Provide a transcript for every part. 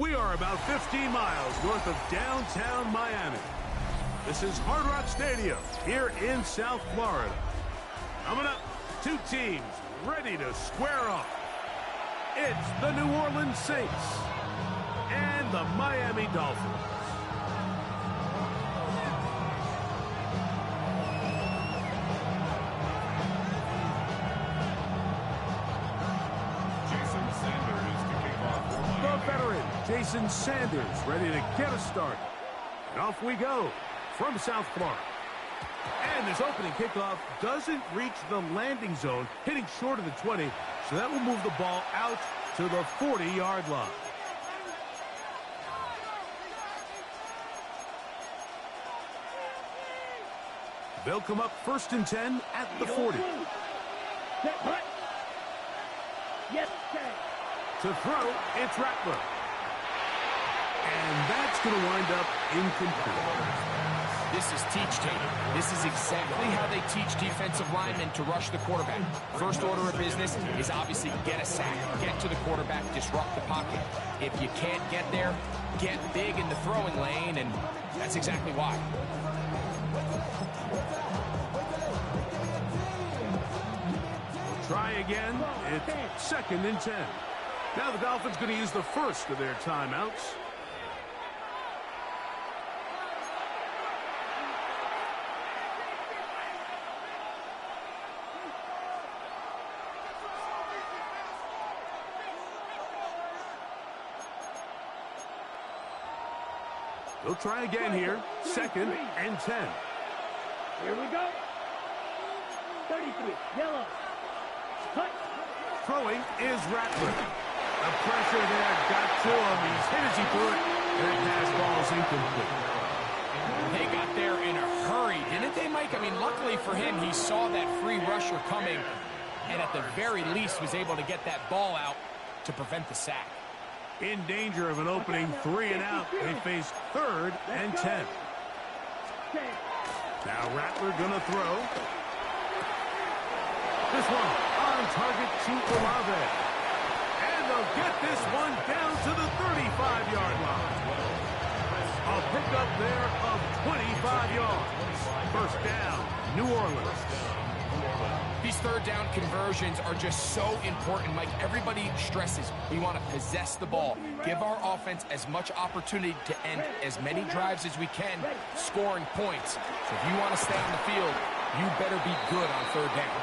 We are about 15 miles north of downtown Miami. This is Hard Rock Stadium here in South Florida. Coming up, two teams ready to square off. It's the New Orleans Saints and the Miami Dolphins. Jason Sanders ready to get us started. And off we go from South Florida. And this opening kickoff doesn't reach the landing zone, hitting short of the 20, so that will move the ball out to the 40-yard line. They'll come up 1st and 10 at the 40. To throw, it's Rattler. And that's going to wind up incomplete. This is teach tape. This is exactly how they teach defensive linemen to rush the quarterback. First order of business is obviously get a sack, get to the quarterback, disrupt the pocket. If you can't get there, get big in the throwing lane, and that's exactly why. We'll try again. It's 2nd and 10. Now the Dolphins going to use the first of their timeouts. They'll try again here. 2nd and 10. Here we go. 33, yellow. Cut. Throwing is Rattler. The pressure there got to him. He's hit as he threw it. That pass ball is incomplete. They got there in a hurry, didn't they, Mike? I mean, luckily for him, he saw that free rusher coming, and at the very least was able to get that ball out to prevent the sack. In danger of an opening 3 and out. They face 3rd and 10. Now Rattler gonna throw. This one on target to Olave. And they'll get this one down to the 35-yard line. A pickup there of 25 yards. First down, New Orleans. These third down conversions are just so important, Mike. Everybody stresses we want to possess the ball, give our offense as much opportunity to end as many drives as we can, scoring points. So if you want to stay on the field, you better be good on third down.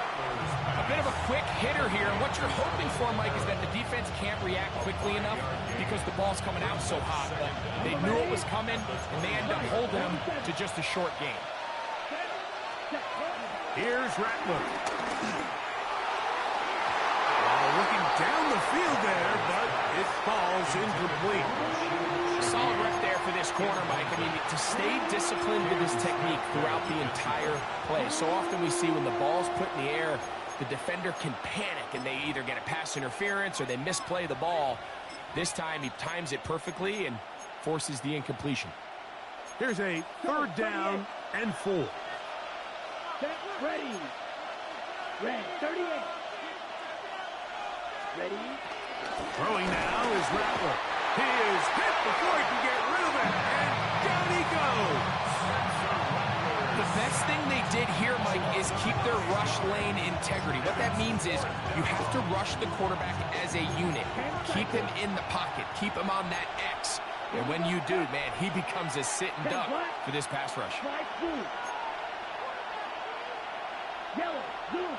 A bit of a quick hitter here, and what you're hoping for, Mike, is that the defense can't react quickly enough because the ball's coming out so hot. But they knew it was coming, and they end up holding them to just a short game. Here's Rattler. Looking down the field there, but it falls incomplete. Solid rep there for this corner, Mike. I mean, to stay disciplined with his technique throughout the entire play. So often we see when the ball's put in the air, the defender can panic, and they either get a pass interference or they misplay the ball. This time, he times it perfectly and forces the incompletion. Here's a 3rd down and 4. Ready. Red, 38. Ready. Throwing now is Rattler. He is hit before he can get rid of it, and down he goes. The best thing they did here, Mike, is keep their rush lane integrity. What that means is you have to rush the quarterback as a unit. Keep him in the pocket. Keep him on that X. And when you do, man, he becomes a sitting duck for this pass rush. Yellow, blue.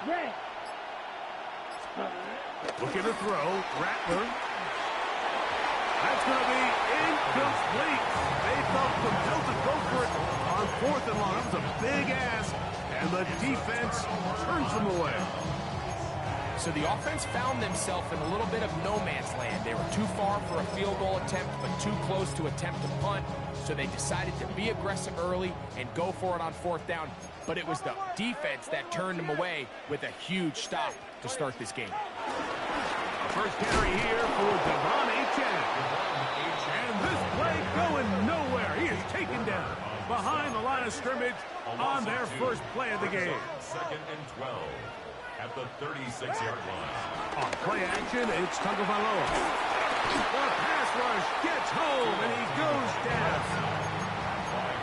Red. Looking to throw. Rattler. That's going to be incomplete. They felt compelled to go for it on 4th and long. That was a big ask, and the defense turns them away. So the offense found themselves in a little bit of no man's land. They were too far for a field goal attempt, but too close to attempt a punt. So they decided to be aggressive early and go for it on 4th down. But it was the defense that turned them away with a huge stop to start this game. First carry here for Devon Achane. And this play going nowhere. He is taken down. behind the line of scrimmage on their first play of the game. Second and 12 at the 36-yard line. On play action, it's Tagovailoa. The pass rush gets home, and he goes down.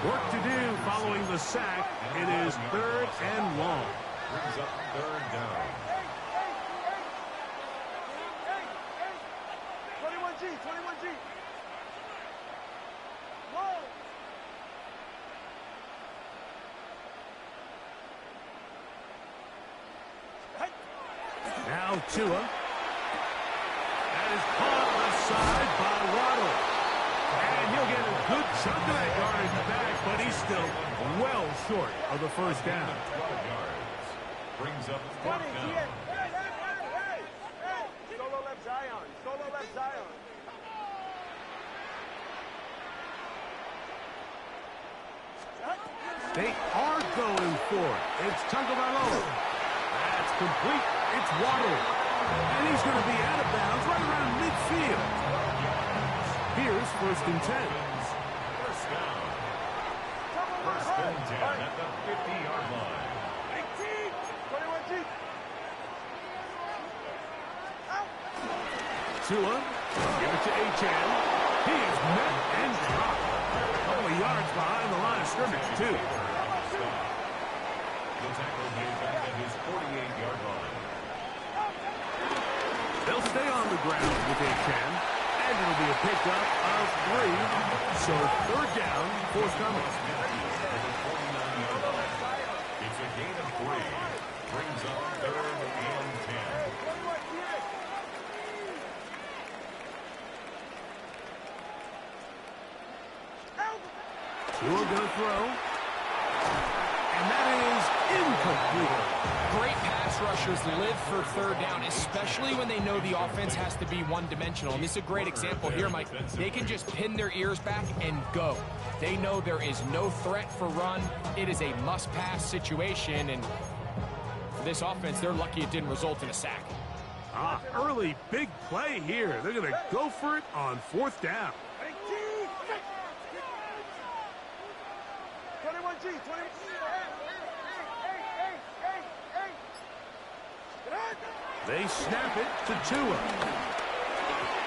Work to do following the sack. It is 3rd and long. Brings up 3rd down. 21G. Whoa. Now Tua. That is caught aside by Waddle. And he'll get a good chunk of that yardage back, but he's still well short of the first down. 12 yards. Brings up 4th down. Hey. Solo left Zion. They are going for it. It's Tagovailoa. That's complete. It's Waddle. And he's going to be out of bounds right around midfield. Here's 1st and 10. First down. First and 10 at the 50-yard line. 21G. Tua, give it to Achane. He is met and dropped. A couple of yards behind the line of scrimmage, too. The tackle made back at his 48-yard line. They'll stay on the ground with Achane, and it'll be a pickup of 3. So 3rd down, forthcoming. It's a gain of 3. Brings up 3rd and 10. Tua going to throw. And that is incomplete. Great pass rushers live for 3rd down, especially when they know the offense has to be one-dimensional. And this is a great example here, Mike. They can just pin their ears back and go. They know there is no threat for run. It is a must-pass situation, and for this offense, they're lucky it didn't result in a sack. Early big play here. They're going to go for it on 4th down. 21G. They snap it to Tua.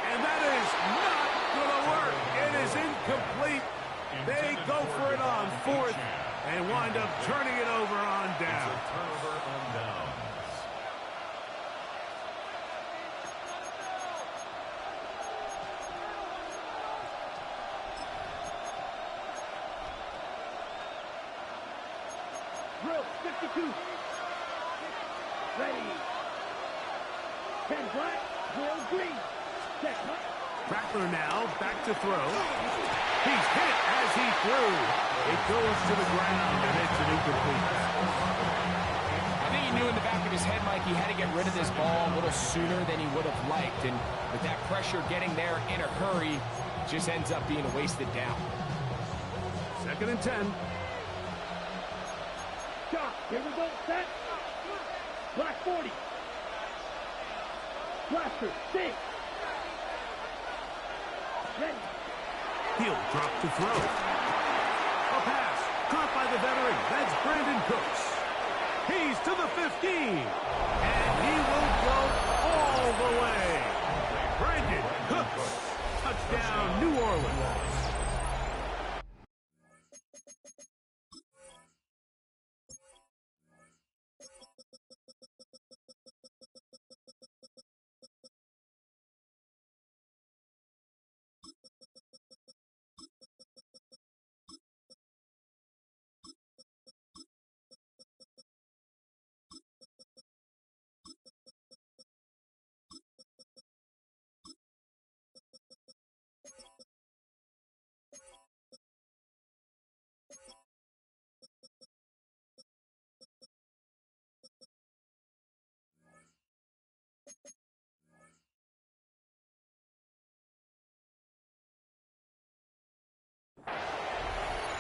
And that is not going to work. It is incomplete. They go for it on 4th and wind up turning it over on down. Turnover on downs. Drill 52. Ready. 10 black, 12 green. Set, huh? Rattler now back to throw. He's hit as he threw. It goes to the ground, and it's an incomplete. I think he knew in the back of his head, Mike, he had to get rid of this ball a little sooner than he would have liked. And with that pressure getting there in a hurry, it just ends up being a wasted down. 2nd and 10. Shot. Here we go. Set. Black 40. Blaster. 6. Ready. He'll drop to throw. A pass caught by the veteran. That's Brandon Cooks. He's to the 15. And he will go all the way. Brandon Cooks. Touchdown, New Orleans.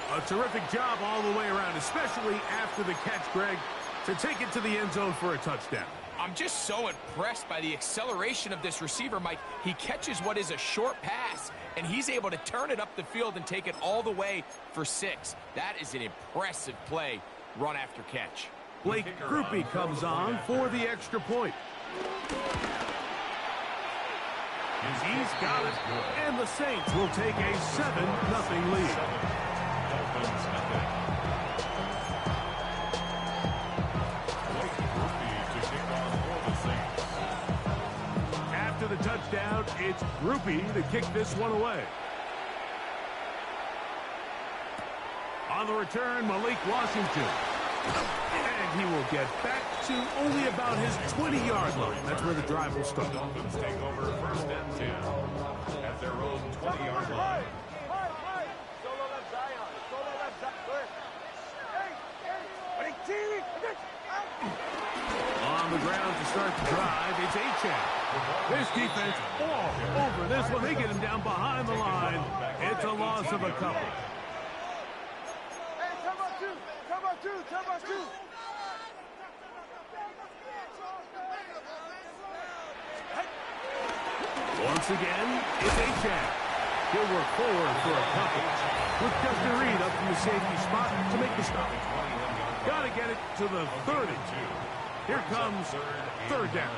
A terrific job all the way around, especially after the catch, Greg, to take it to the end zone for a touchdown. I'm just so impressed by the acceleration of this receiver, Mike. He catches what is a short pass, and he's able to turn it up the field and take it all the way for 6. That is an impressive play, run after catch. Blake Grupe comes on for the extra point. He's got it, and the Saints will take a 7-0 lead. After the touchdown, it's Grupe to kick this one away. On the return, Malik Washington. And he will get back to only about his 20-yard line. That's where the drive will start. Dolphins take over 1st and 10 at their own 20-yard line. Solo left Zion. Solo left Zion. Hey. On the ground to start the drive, it's Achane. This defense all over this one. They get him down behind the line. It's a loss of a couple. Hey, come on, two. Come on, two. Come on, two. Once again, it's Achane. He'll work forward for a couple. With Justin Reed up from the safety spot to make the stop. Got to get it to the 30. Here comes 3rd down.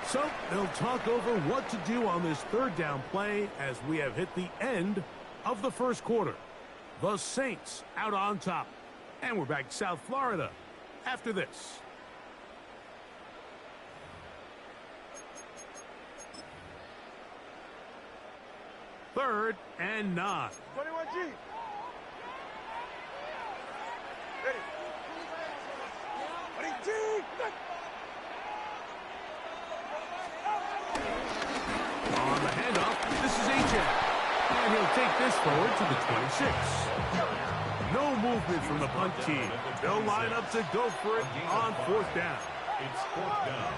So they'll talk over what to do on this 3rd down play as we have hit the end of the 1st quarter. The Saints out on top. And we're back to South Florida after this. Third and 9. 21G. Ready. 20G. On the handoff, this is Achane. And he'll take this forward to the 26. No movement from the punt team. They'll line up to go for it on 4th down. It's 4th down.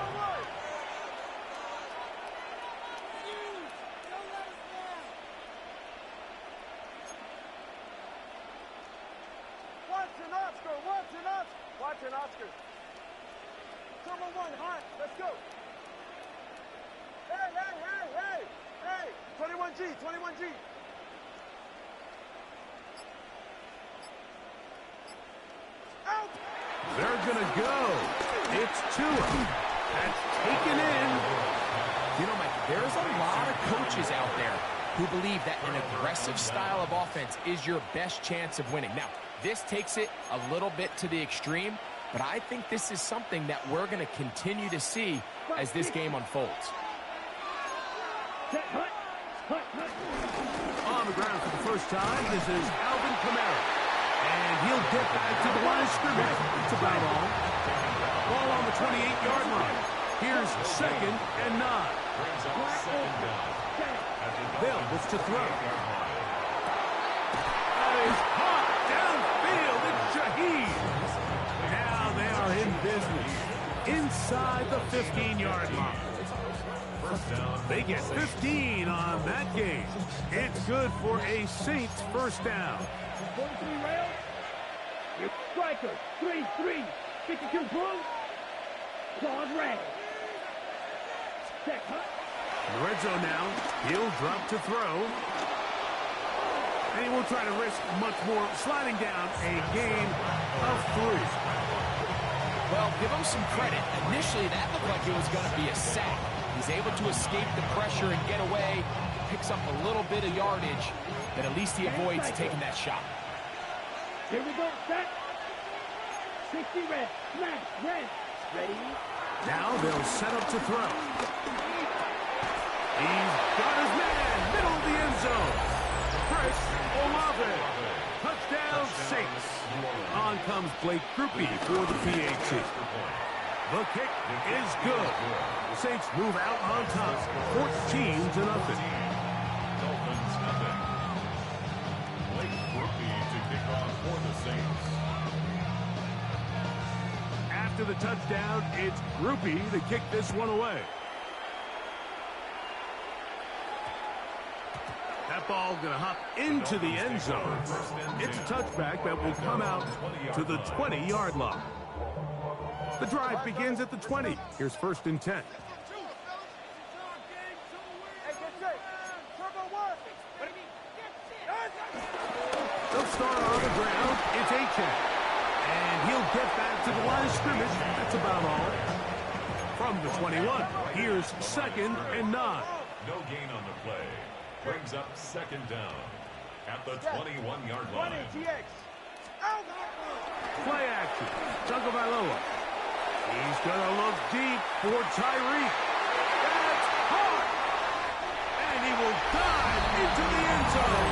Watch an Oscar. Number 1, hot. Let's go. Hey. 21G, 21G. Out. They're going to go. It's Tua. That's taken in. You know, Mike, there's a lot of coaches out there who believe that an aggressive style of offense is your best chance of winning. Now, this takes it a little bit to the extreme, but I think this is something that we're going to continue to see as this game unfolds. On the ground for the first time, this is Alvin Kamara. And he'll get back to the line of scrimmage. That's about all. Ball on the 28-yard line. Here's 2nd and 9. Bill looks to throw. That is hot downfield. It's Shaheed. Now they are in business inside the 15-yard line. They get 15 on that game. It's good for a Saints 1st down. Your striker, 3-3, 52 Bulls, claws red. Check, In the red zone now, he'll drop to throw. And he won't try to risk much more, sliding down a gain of 3. Well, give him some credit. Initially, that looked like it was going to be a sack. He's able to escape the pressure and get away, picks up a little bit of yardage, but at least he avoids taking that shot. Here we go, set. 60 red, smash, red. Ready? Now they'll set up to throw. He's got his man, middle of the end zone. Chris Olave. Touchdown, Saints. On comes Blake Grupe for the PAT. The kick is good. The Saints move out on top, 14-0. Dolphins nothing. Blake Grupe to kick off for the Saints. After the touchdown, it's Grupe to kick this one away. That ball going to hop into the end zone. It's a touchback that will come out to the 20-yard line. The drive begins at the 20. Here's 1st and 10. They'll start on the ground. It's Achane. And he'll get back to the line of scrimmage. That's about all. From the 21, here's 2nd and 9. No gain on the play. Brings up 2nd down at the 21-yard line. Play action. Tagovailoa. He's going to look deep for Tyreek. That's hard. And he will dive into the end zone.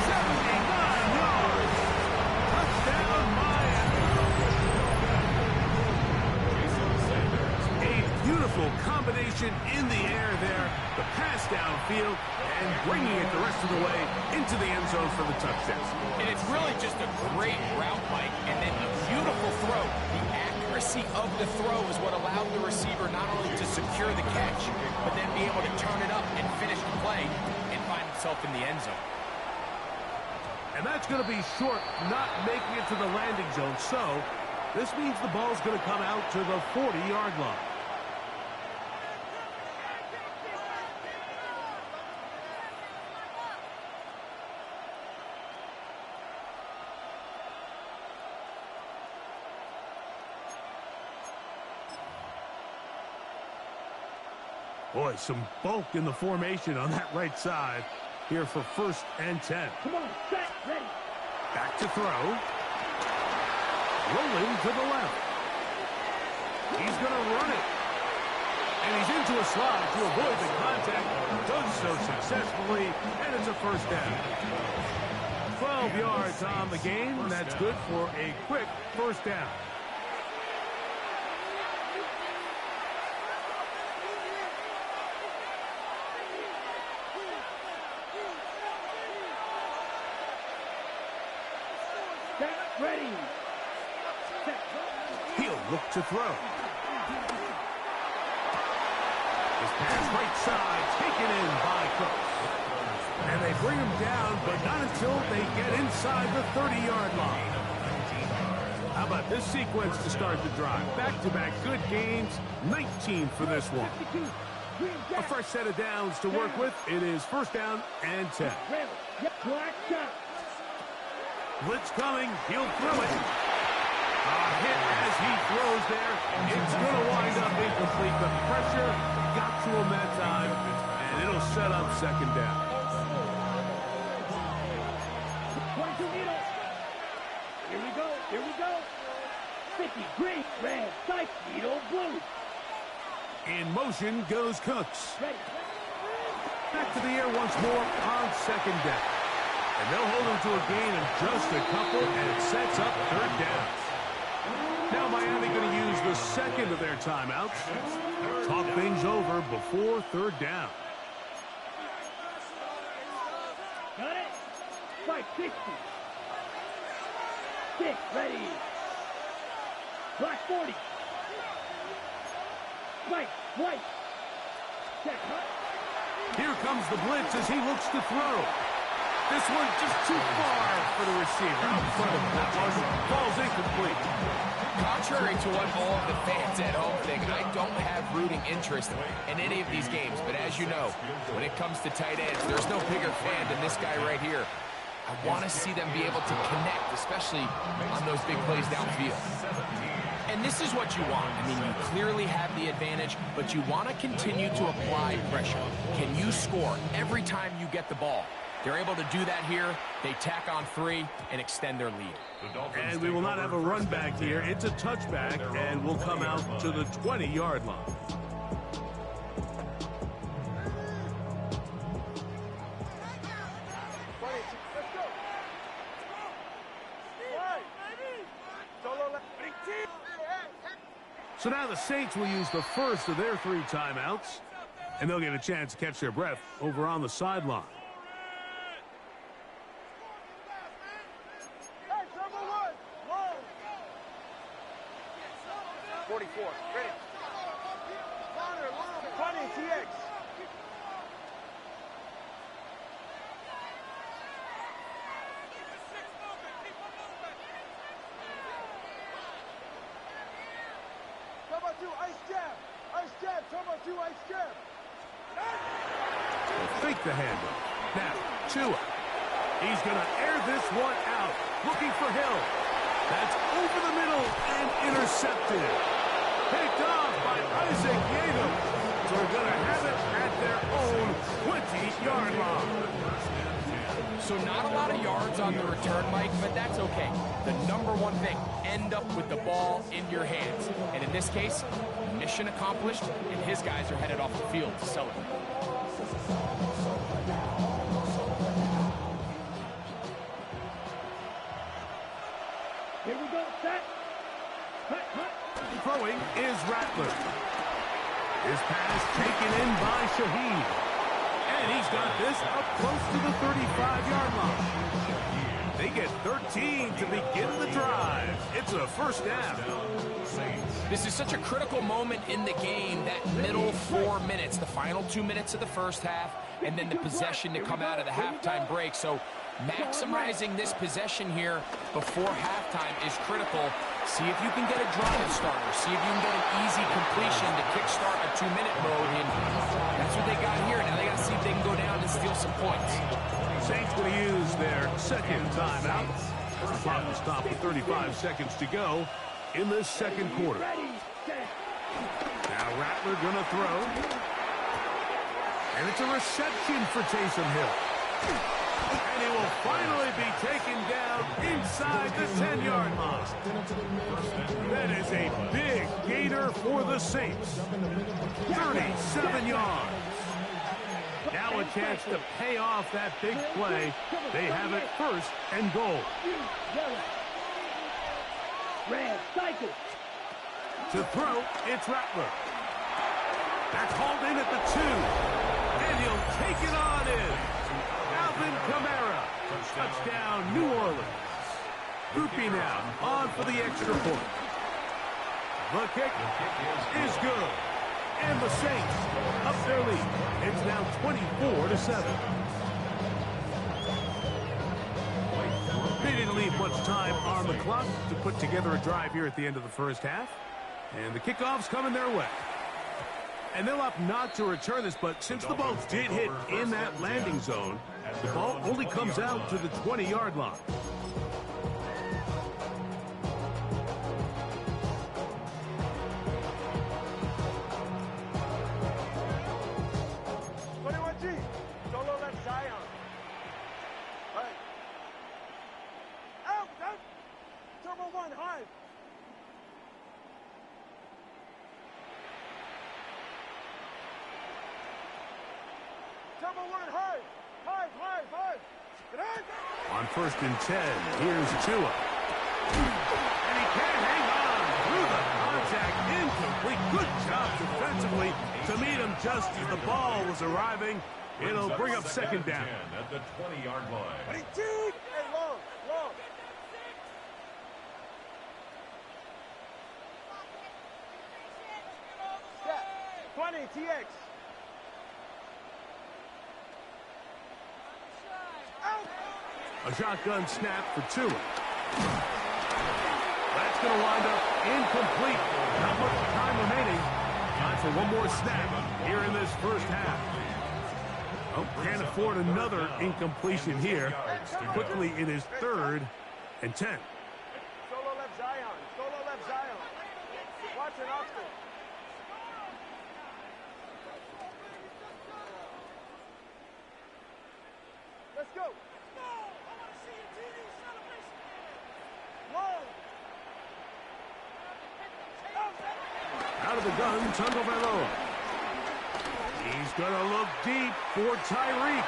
79 yards. Touchdown, Miami. A beautiful combination in the air there. The pass downfield and bringing it the rest of the way into the end zone for the touchdown. And it's really just a great route, Mike, and then a beautiful throw. The accuracy of the throw is what allowed the receiver not only to secure the catch, but then be able to turn it up and finish the play and find himself in the end zone. And that's going to be short, not making it to the landing zone. So this means the ball's going to come out to the 40-yard line. Boy, some bulk in the formation on that right side here for 1st and 10. Come on, set, ready. Back to throw. Rolling to the left. He's going to run it. And he's into a slide to avoid the contact. Does so successfully, and it's a 1st down. 12 yards on the game, and that's good for a quick 1st down. Ready. He'll look to throw. His pass right side taken in by Cooks. And they bring him down, but not until they get inside the 30-yard line. How about this sequence to start the drive? Back-to-back good gains, 19 for this one. A fresh set of downs to work with. It is 1st down and 10. Blitz coming. He'll throw it. A hit as he throws there. It's going to wind up incomplete. The pressure got to him that time, and it'll set up 2nd down. Here we go. Here we go. 50 green, red, sight, needle, blue. In motion goes Cooks. Ready. Back to the air once more on 2nd down. And they'll hold him to a gain of just a couple, and it sets up 3rd down. Now Miami going to use the 2nd of their timeouts. Talk things over before 3rd down. Got it. 560. 6, ready. Black 40. White, white. Check, huh? Here comes the blitz as he looks to throw. This one just too far for the receiver. Out in front of him. That one falls incomplete. Contrary to what all of the fans at home think, I don't have rooting interest in any of these games. But as you know, when it comes to tight ends, there's no bigger fan than this guy right here. I want to see them be able to connect, especially on those big plays downfield. And this is what you want. I mean, you clearly have the advantage, but you want to continue to apply pressure. Can you score every time you get the ball? They're able to do that here. They tack on 3 and extend their lead. And we will not have a run back here. It's a touchback, and we'll come out to the 20-yard line. So now the Saints will use the 1st of their 3 timeouts, and they'll get a chance to catch their breath over on the sideline. 44, ready. 20, TX. 2, ice jab. Ice jab, turbo 2, ice jab. Fake the handoff. Now, Tua. He's going to air this one out. Looking for Hill. That's over the middle and intercepted. Picked off by Isaac Yeager. So they're going to have it at their own 20-yard line. So not a lot of yards on the return, Mike, but that's okay. The number one thing, end up with the ball in your hands. And in this case, mission accomplished, and his guys are headed off the field to celebrate. Here we go, set. Cut, cut. Throwing is Rattler. His pass taken in by Shaheed. And he's got this up close to the 35-yard line. They get 13 to begin the drive. It's a first down. This is such a critical moment in the game, that middle 4 minutes, the final 2 minutes of the first half, and then the possession to come out of the halftime break. So maximizing this possession here before halftime is critical. See if you can get a drive starter. See if you can get an easy completion to kickstart a 2-minute mode. And that's what they got here. Now they got to see if they can go down and steal some points. Saints going to use their second timeout. The clock will stop with 35 seconds to go in the second quarter. Now Rattler going to throw. And it's a reception for Taysom Hill. And he will finally be taken down inside the 10-yard line. That is a big gainer for the Saints. 37 yards. Now a chance to pay off that big play. They have it first and goal. Red, cycle. To throw, it's Rattler. That's hauled in at the 2. And he'll take it on in. Alvin Kamara. Touchdown, New Orleans. Groupie now on for the extra point. The kick is good. And the Saints up their lead. It's now 24-7. They didn't leave much time on the clock to put together a drive here at the end of the first half. And the kickoff's coming their way. And they'll opt not to return this, but since the ball did hit in that landing zone, the ball only comes out to the 20-yard line. Solo left Zion. Right. Out, out. Turbo 1, high. Turbo 1, high. High, high, high. On 1st and 10, here's Tua. And he can't hang on through the contact. Incomplete. Good job defensively to meet him just as the ball was arriving. It'll bring up second down. At the 20-yard line. Hey, long, long. Step. 20, TX. Out. A shotgun snap for Tua. That's going to wind up incomplete. Not much time remaining. Time for one more snap here in this first half. Oh, can't afford another incompletion here. Quickly, it is 3rd and 10. Solo left Zion. Solo left Zion. Watch it, Austin. Let's go. Long. Out of the gun, Tagovailoa. He's going to look deep for Tyreek.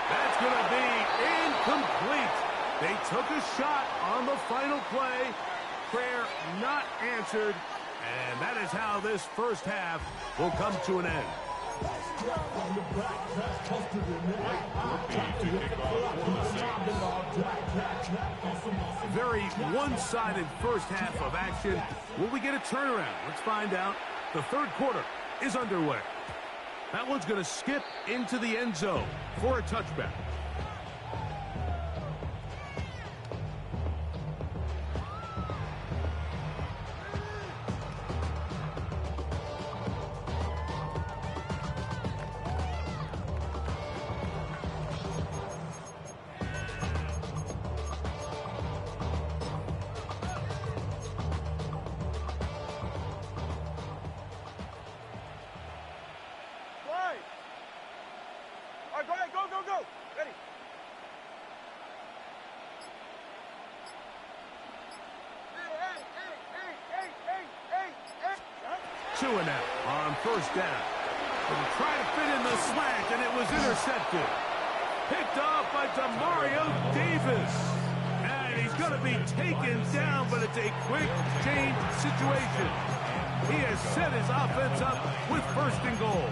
That's going to be incomplete. They took a shot on the final play. Prayer not answered. And that is how this first half will come to an end. Very one-sided first half of action. Will we get a turnaround? Let's find out. The 3rd quarter is underway. That one's going to skip into the end zone for a touchback. Tua now on first down. And try to fit in the slant, and it was intercepted. Picked off by Demario Davis. And he's going to be taken down, but it's a quick change situation. He has set his offense up with first and goal.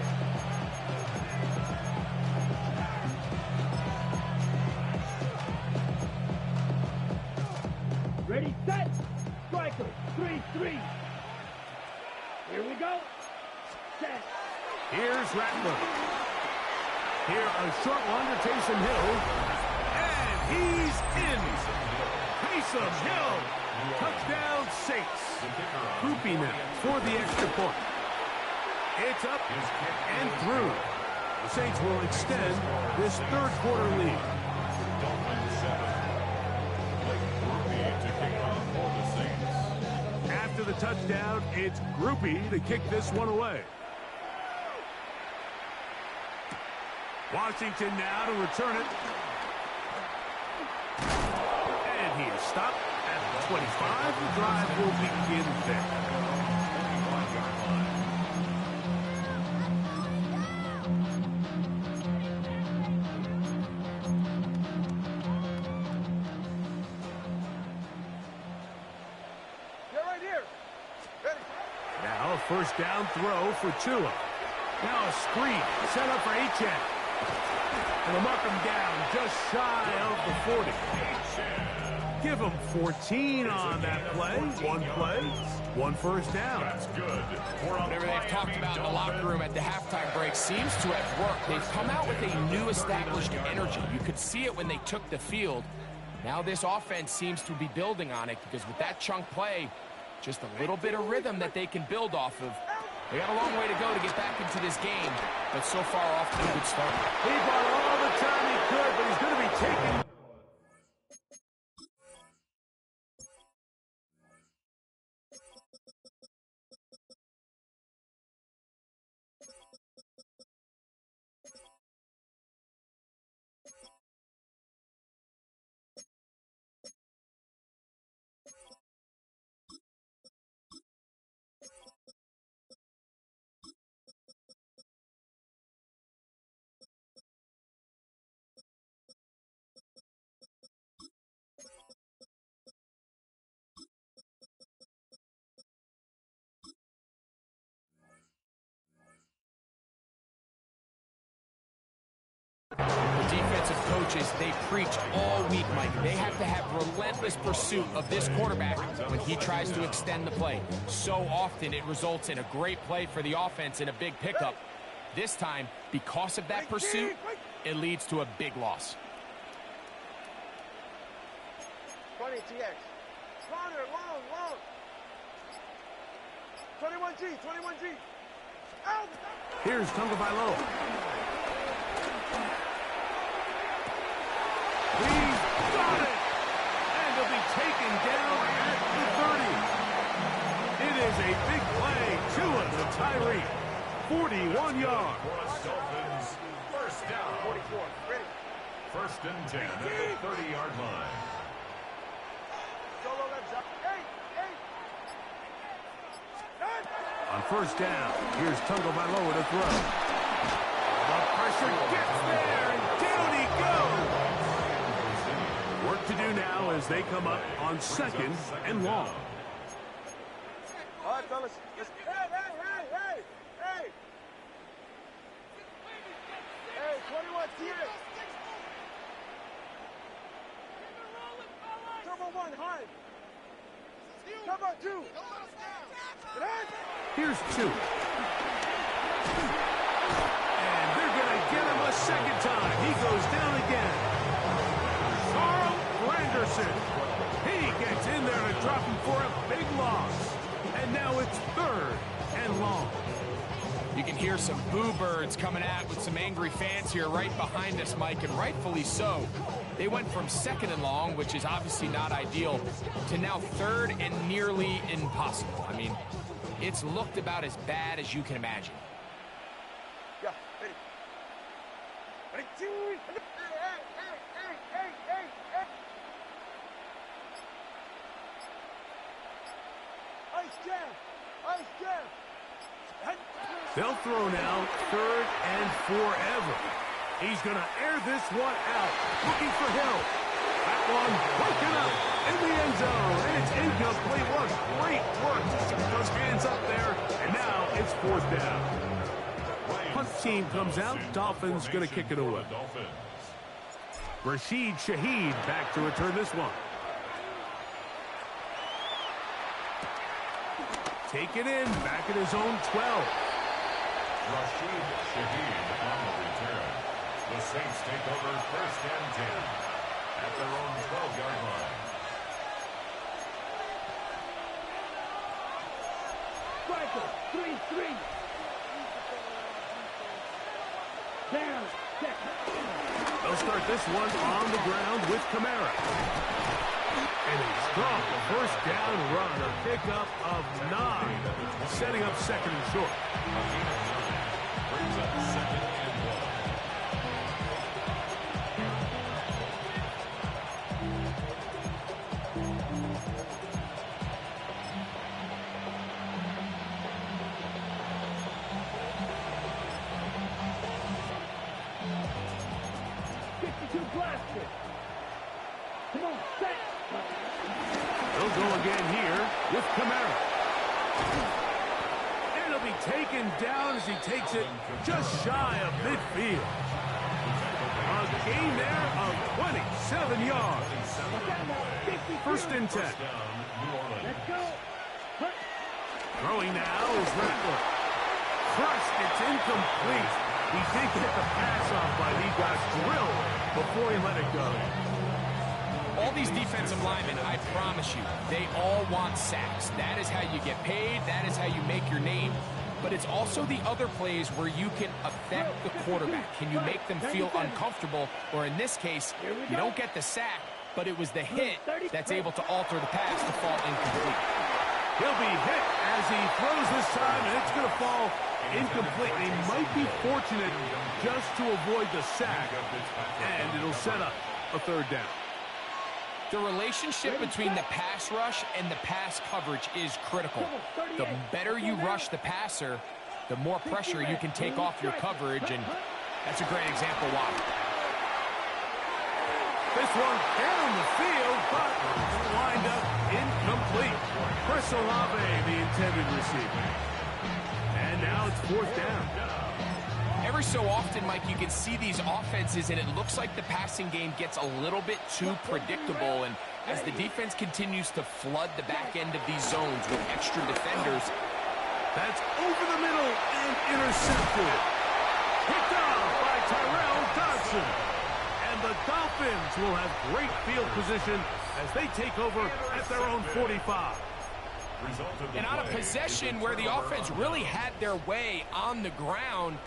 Ready, set. Striker, 3-3. Here we go. Set. Here's Rattler. Here, a short one to Taysom Hill. And he's in. Taysom Hill. Touchdown Saints. Groupie now for the extra point. It's up and through. The Saints will extend this third quarter lead. Dolphins 7. Blake Groupie to kick off for the Saints. After the touchdown, it's Groupie to kick this one away. Washington now to return it. And he is stopped at the 25. The drive will begin there. Get right here. Ready. Now a first down throw for Tua. Now a screen set up for Achane. And they'll mark him down just shy of the 40. Give him 14 on that play. One first down. That's good. Whatever they've talked about in the locker room at the halftime break seems to have worked. They've come out with a new established energy. You could see it when they took the field. Now this offense seems to be building on it because with that chunk play, just a little bit of rhythm that they can build off of. They got a long way to go to get back into this game, but so far off to a good start. He bought all the time he could, but he's going to be taken. The defensive coaches, they preach all week, Mike. They have to have relentless pursuit of this quarterback when he tries to extend the play. So often it results in a great play for the offense and a big pickup. This time, because of that pursuit, it leads to a big loss. 20 TX. Longer, long. 21G. Out! Here's Tagovailoa. He's got it! And he'll be taken down at the 30. It is a big play. Tua to Tyree. 41 yards. Dolphins first down. 44. Ready. First and 10 at the 30-yard line. Solo left side. On first down, here's Tagovailoa to throw. The pressure gets there, and down he goes. Work to do now as they come up on second and long. All right, fellas. Hey! Hey, 21 TX. Turbo 1, high. Turbo 2. Here's 2. And they're going to get him a second time. He goes down again. Carl Granderson. He gets in there to drop him for a big loss. And now it's third and long. You can hear some boo birds coming out with some angry fans here right behind us, Mike, and rightfully so. They went from second and long, which is obviously not ideal, to now third and nearly impossible. I mean, it's looked about as bad as you can imagine. Yeah, ready. Ready, two. Hey. Ice jam. They'll throw now, 3rd and forever. He's going to air this one out, looking for Hill. That one broken up in the end zone, and it's incomplete. What great work to keep those hands up there, and now it's 4th down. Punt team comes out. Dolphins going to kick it away. Rashid Shaheed back to return this one. Take it in, back at his own 12. Rashid Shaheed on the return. The Saints take over 1st and 10 at their own 12-yard line. Striker, 3-3. Down, check. They'll start this one on the ground with Kamara. And a strong 1st down run, a pickup of 9, setting up 2nd and short. Brings up 2nd and 52 blaster. Come on, set. They'll go again here with Kamara. And it'll be taken down as he takes it just shy of midfield. A gain there of 27 yards. 1st and 10. Let's go. Hunt. Throwing now is Rattler. Crushed, it's incomplete. He did get the pass off, but he got drilled before he let it go. All these defensive linemen, I promise you, they all want sacks. That is how you get paid. That is how you make your name. But it's also the other plays where you can affect the quarterback. Can you make them feel uncomfortable? Or in this case, you don't get the sack, but it was the hit that's able to alter the pass to fall incomplete. He'll be hit as he throws this time, and it's going to fall incomplete. They might be fortunate just to avoid the sack, and it'll set up a 3rd down. The relationship between the pass rush and the pass coverage is critical. The better you rush the passer, the more pressure you can take off your coverage, and that's a great example why. This one down the field, but wind up incomplete. Chris Olave, the intended receiver. And now it's 4th down. Every so often, Mike, you can see these offenses, and it looks like the passing game gets a little bit too predictable. And as the defense continues to flood the back end of these zones with extra defenders, that's over the middle and intercepted. Picked off by Tyrell Dodson. And the Dolphins will have great field position as they take over at their own 45. And on a possession where the offense really had their way on the ground,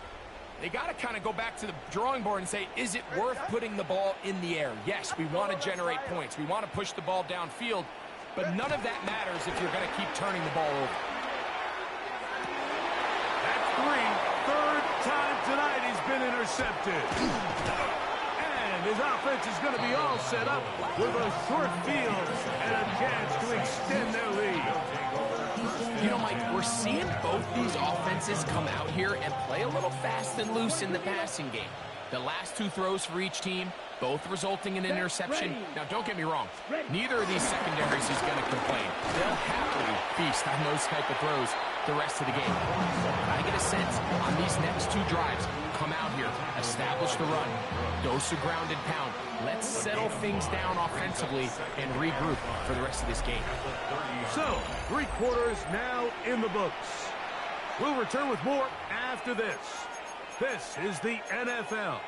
they got to kind of go back to the drawing board and say, is it worth putting the ball in the air? Yes, we want to generate points. We want to push the ball downfield, but none of that matters if you're going to keep turning the ball over. That's 3rd time tonight he's been intercepted. And his offense is going to be all set up with a short field and a chance to extend their lead. You know, Mike, we're seeing both these offenses come out here and play a little fast and loose in the passing game. The last 2 throws for each team, both resulting in an interception. Now, don't get me wrong. Neither of these secondaries is going to complain. They'll happily feast on those type of throws the rest of the game. I get a sense on these next 2 drives, come out here, establish the run, dose of ground and pound. Let's settle things down offensively and regroup for the rest of this game. So, 3 quarters now in the books. We'll return with more after this. This is the NFL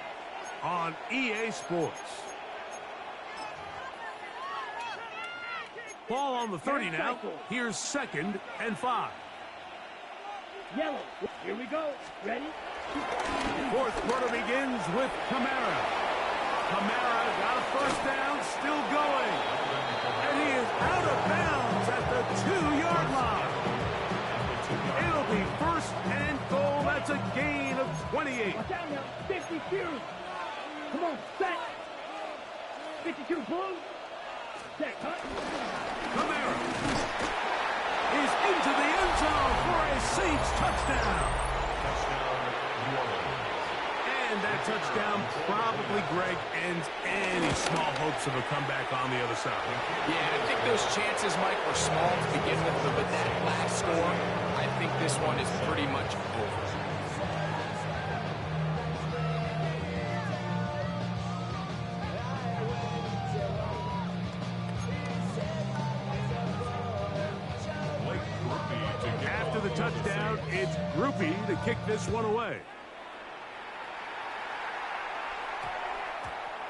on EA Sports. Ball on the 30 now. Here's 2nd and 5. Yellow. Here we go. Ready? 4th quarter begins with Kamara. Kamara got a 1st down, still going. And he is out of bounds at the 2-yard line. It'll be 1st and goal. That's a gain of 28. Watch out now. 52. Come on, set. 52 blue. Set, cut. Kamara is into the end zone for a Saints touchdown. And that touchdown probably, Greg, ends any small hopes of a comeback on the other side. Yeah, I think those chances, Mike, were small to begin with, but with that last score, I think this one is pretty much over. After the touchdown, it's Grupe to kick this one away.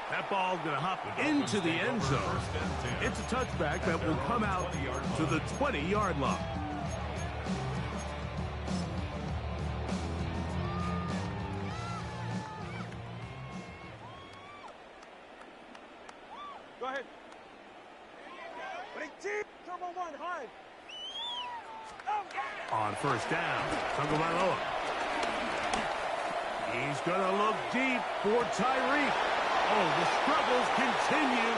That ball's going to hop into the end zone. It's a touchback that will come out to the 20-yard line. Go ahead. Turbo one, high. On first down, Tagovailoa. He's going to look deep for Tyreek. Oh, the struggles continue.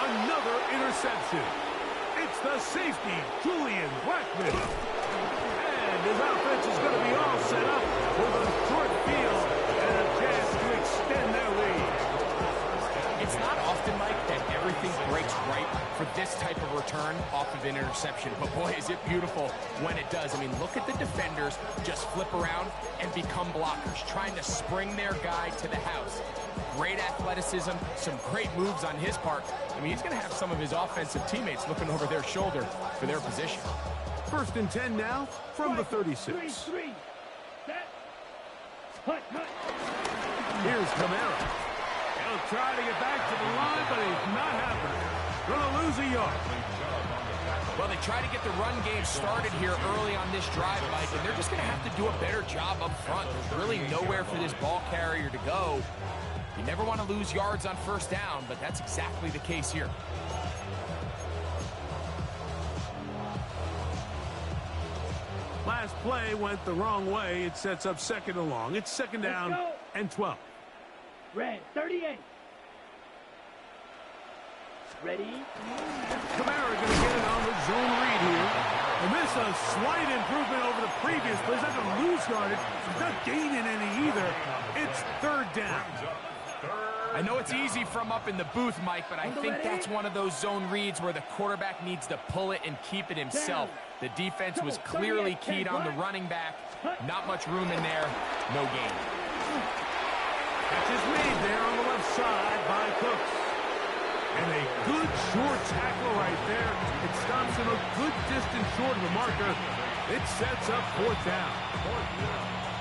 Another interception. It's the safety, Julian Blackmon. And his offense is going to be all set up for the short field and a chance to extend their lead. It's not often, Mike, that everything breaks right for this type of return off of an interception. But, boy, is it beautiful when it does. I mean, look at the defenders just flip around and become blockers, trying to spring their guy to the house. Great athleticism, some great moves on his part. I mean, he's going to have some of his offensive teammates looking over their shoulder for their position. First and 10 now from the 36. Three. Set. Hut. Here's Kamara. He'll try to get back to the line, but he's not happening. Going to lose a yard. Well, they try to get the run game started here early on this drive, Mike, and they're just going to have to do a better job up front. There's really nowhere for this ball carrier to go. You never want to lose yards on first down, but that's exactly the case here. Last play went the wrong way. It sets up second and long. It's second down and 12. Red, 38. Ready? Kamara going to get it on the zone read here. And this is a slight improvement over the previous play. He's not going to lose yardage. He's not gaining any either. It's third down. I know it's easy from up in the booth, Mike, but I think that's one of those zone reads where the quarterback needs to pull it and keep it himself. The defense was clearly keyed on the running back. Not much room in there. No gain. Catch is made there on the left side by Cooks. And a good short tackle right there. It stops him a good distance short of the marker. It sets up fourth down.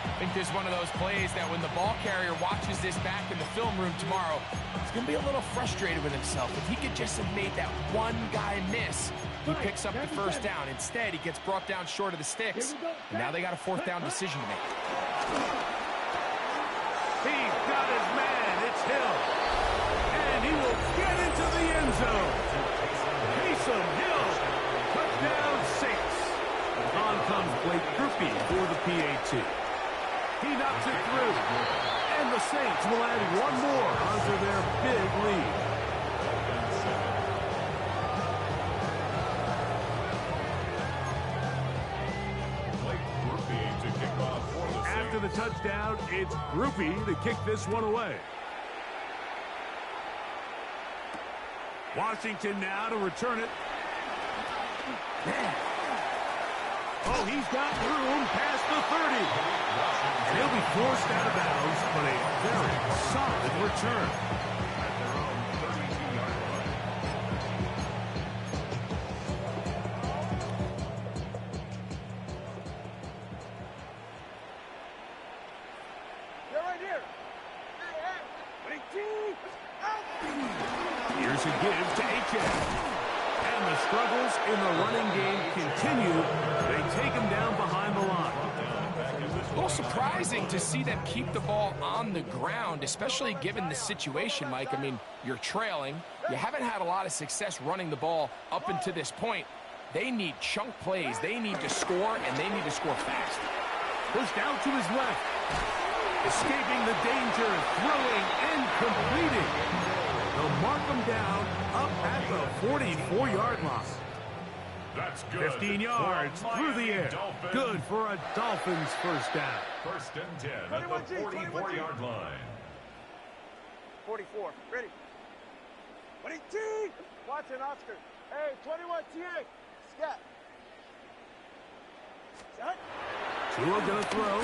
I think this is one of those plays that when the ball carrier watches this back in the film room tomorrow, he's going to be a little frustrated with himself. If he could just have made that one guy miss, he picks up the first down. Instead, he gets brought down short of the sticks. And now they got a fourth down decision to make. He's got his man. It's Hill. And he will get into the end zone. Taysom Hill. Touchdown Saints. On comes Blake Grupe for the PAT. He knocks it through. And the Saints will add one more onto their big lead. After the touchdown, it's Grupe to kick this one away. Washington now to return it. Oh, he's got room past the 30. And he'll be forced out of bounds, but a very solid return. They're right here. Here's a give to Achane. And the struggles in the running game continue. They take him down behind the line. A little surprising to see them keep the ball on the ground, especially given the situation, Mike. I mean, you're trailing. You haven't had a lot of success running the ball up until this point. They need chunk plays. They need to score, and they need to score fast. Pushed out to his left. Escaping the danger, throwing and completing. They'll mark him down up at the 44-yard line. That's good. 15 yards For through the Miami air. Dolphins. Good for a Dolphins first down. First and 10 at the 44-yard line. 44. Ready. 22. Watson, Oscar. Hey, 21, TA. Scat. Set. Tua gonna throw.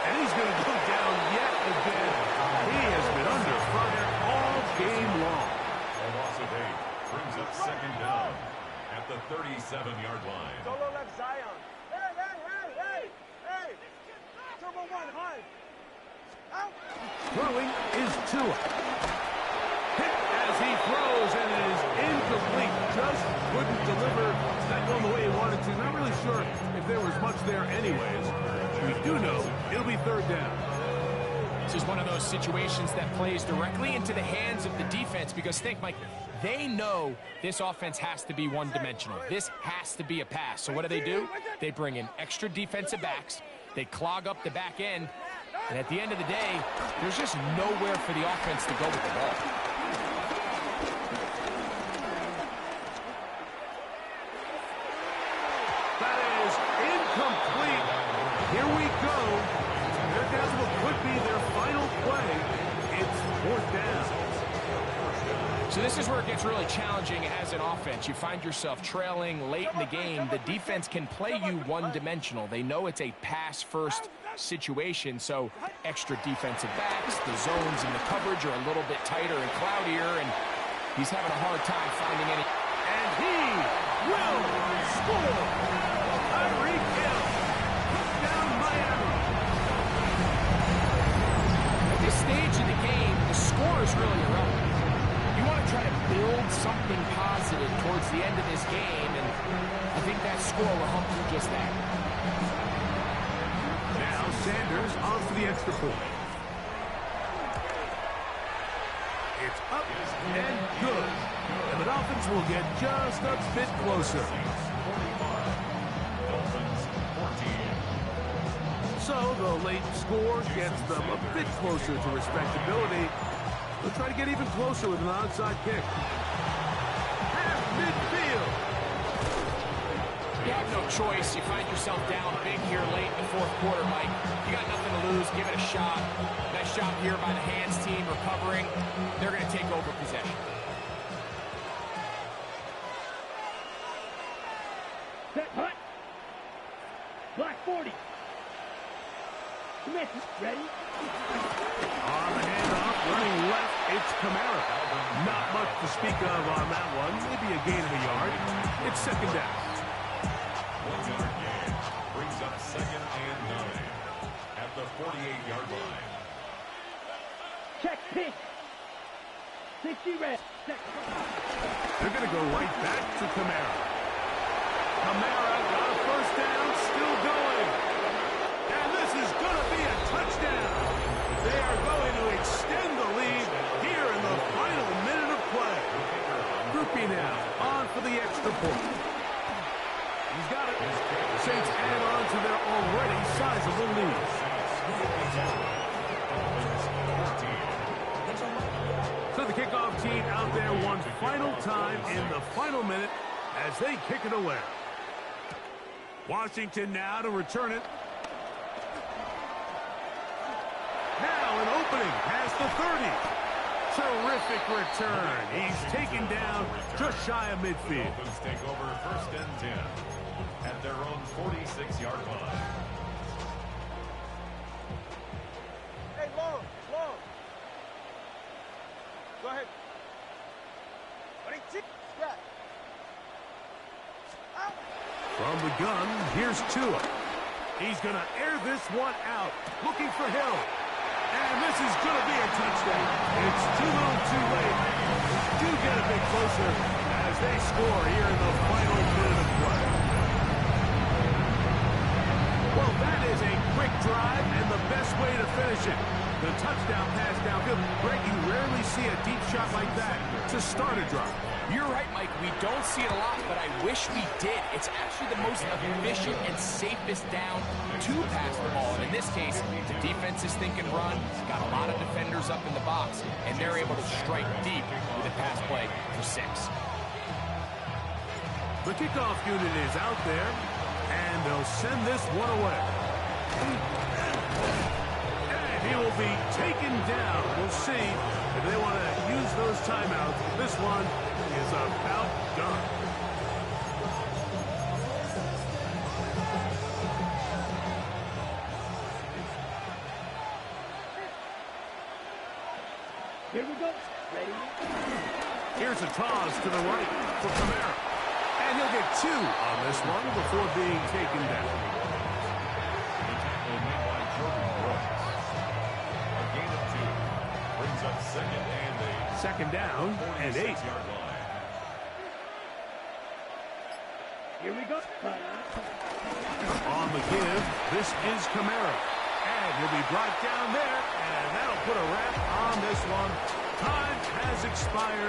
And he's gonna go down yet again. He has been under fire all game long. A loss of 8 brings up second down at the 37-yard line. Solo left Zion. Hey, hey, hey, hey, hey. Turbo 1, high. Out. Throwing is Tua. Hit as he throws, and it is incomplete. Just couldn't deliver that one the way he wanted to. Not really sure if there was much there anyways. We do know it'll be third down. This is one of those situations that plays directly into the hands of the defense because think, Mike, they know this offense has to be one-dimensional. This has to be a pass. So what do? They bring in extra defensive backs. They clog up the back end. And at the end of the day, there's just nowhere for the offense to go with the ball. That is incomplete. Here we go. They're down to what could be their final play. It's fourth down. So this is where it gets really challenging as an offense. You find yourself trailing late in the game. The defense can play you one-dimensional. They know it's a pass-first situation, so extra defensive backs, the zones and the coverage are a little bit tighter and cloudier, and he's having a hard time finding any. And he will score. Tyreek Hill. Touchdown Miami. At this stage of the game, the score is really irrelevant. You want to try to build something positive towards the end of this game, and I think that score will help you just that. Now Sanders on for the extra point. It's up and good. And the Dolphins will get just a bit closer. So the late score gets them a bit closer to respectability. They'll try to get even closer with an onside kick. Half midfield. You have no choice. You find yourself down big here late in the fourth quarter, Mike. You got nothing to lose. Give it a shot. Nice job here by the hands team recovering. They're going to take over possession. Set, hut. Black 40. Smith, ready? On the handoff, running left, it's Kamara. Not much to speak of on that one. Maybe a gain of a yard. It's second down. 1-yard gain brings up second and 9 at the 48-yard line. Check pitch. 60 red. Set. They're going to go right back to Kamara. Kamara got a first down, still going. And this is going to be a touchdown. They are going to extend the lead here in the final minute of play. Groupie now on for the extra point. He's got it. Saints add on to their already sizable lead. So the kickoff team out there one final time in the final minute as they kick it away. Washington now to return it. Now an opening past the 30. Terrific return. He's taken down just shy of midfield. Dolphins take over first and 10 at their own 46-yard line. Hey, long, long. Go ahead. 22. Scat. Out. From the gun, here's Tua. He's going to air this one out, looking for Hill. And this is going to be a touchdown. It's too little too late. Do get a bit closer as they score here in the final minute of play. Well, that is a quick drive and the best way to finish it. The touchdown pass downfield. Greg, you rarely see a deep shot like that to start a drive. You're right, Mike. We don't see it a lot, but I wish we did. It's actually the most efficient and safest down to pass the ball. And in this case, the defense is thinking run, got a lot of defenders up in the box, and they're able to strike deep with a pass play for 6. The kickoff unit is out there, and they'll send this one away. And he will be taken down. We'll see if they want to use those timeouts. This one is about done. Here we go. Ready? Here's a toss to the right for Kamara. And he'll get 2 on this one before being taken down. The tackle made by Jordan Brooks. A gain of 2 brings up second and 8. Second down and 8. 46-yard line. Here we go. On the give, this is Kamara. And he'll be brought down there, and that'll put a wrap on this one. Time has expired.